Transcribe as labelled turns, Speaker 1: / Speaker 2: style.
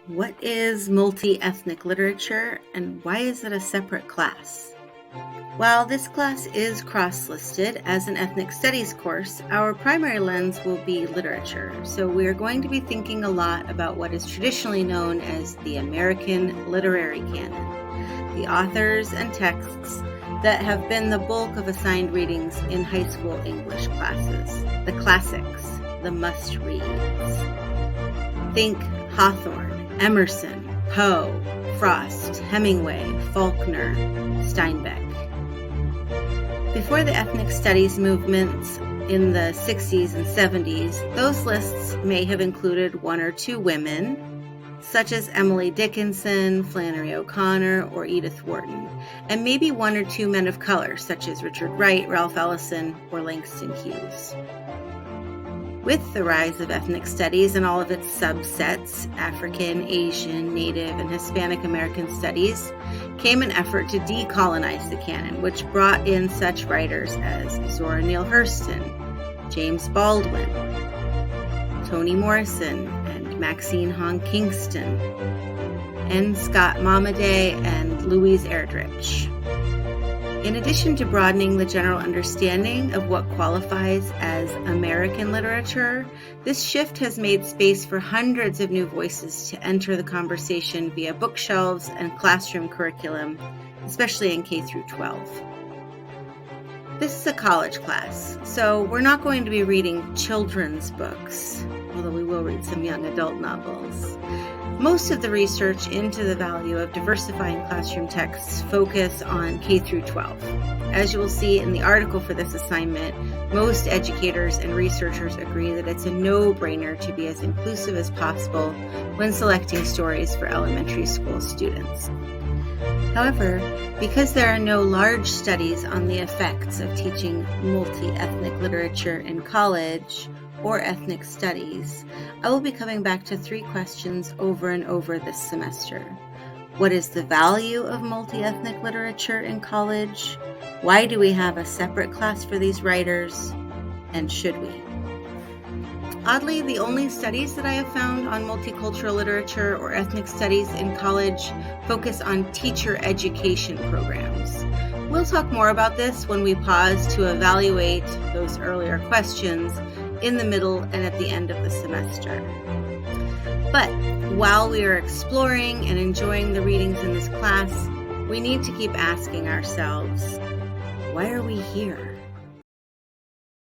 Speaker 1: What is multi-ethnic literature and why is it a separate class? While this class is cross-listed as an ethnic studies course, our primary lens will be literature. So we're going to be thinking a lot about what is traditionally known as the American literary canon, the authors and texts that have been the bulk of assigned readings in high school English classes, the classics, the must-reads. Think Hawthorne, Emerson, Poe, Frost, Hemingway, Faulkner, Steinbeck. Before the ethnic studies movements in the 60s and 70s, those lists may have included one or two women, such as Emily Dickinson, Flannery O'Connor, or Edith Wharton, and maybe one or two men of color, such as Richard Wright, Ralph Ellison, or Langston Hughes. With the rise of ethnic studies and all of its subsets, African, Asian, Native, and Hispanic American studies, came an effort to decolonize the canon, which brought in such writers as Zora Neale Hurston, James Baldwin, Toni Morrison, and Maxine Hong Kingston, N. Scott Momaday, and Louise Erdrich. In addition to broadening the general understanding of what qualifies as American literature, this shift has made space for hundreds of new voices to enter the conversation via bookshelves and classroom curriculum, especially in K through 12. This is a college class, so we're not going to be reading children's books, although we will read some young adult novels. Most of the research into the value of diversifying classroom texts focus on K through 12. As you will see in the article for this assignment, most educators and researchers agree that it's a no-brainer to be as inclusive as possible when selecting stories for elementary school students. However, because there are no large studies on the effects of teaching multi-ethnic literature in college or ethnic studies, I will be coming back to three questions over and over this semester. What is the value of multi-ethnic literature in college? Why do we have a separate class for these writers? And should we? Oddly, the only studies that I have found on multicultural literature or ethnic studies in college focus on teacher education programs. We'll talk more about this when we pause to evaluate those earlier questions in the middle and at the end of the semester. But while we are exploring and enjoying the readings in this class, we need to keep asking ourselves, why are we here?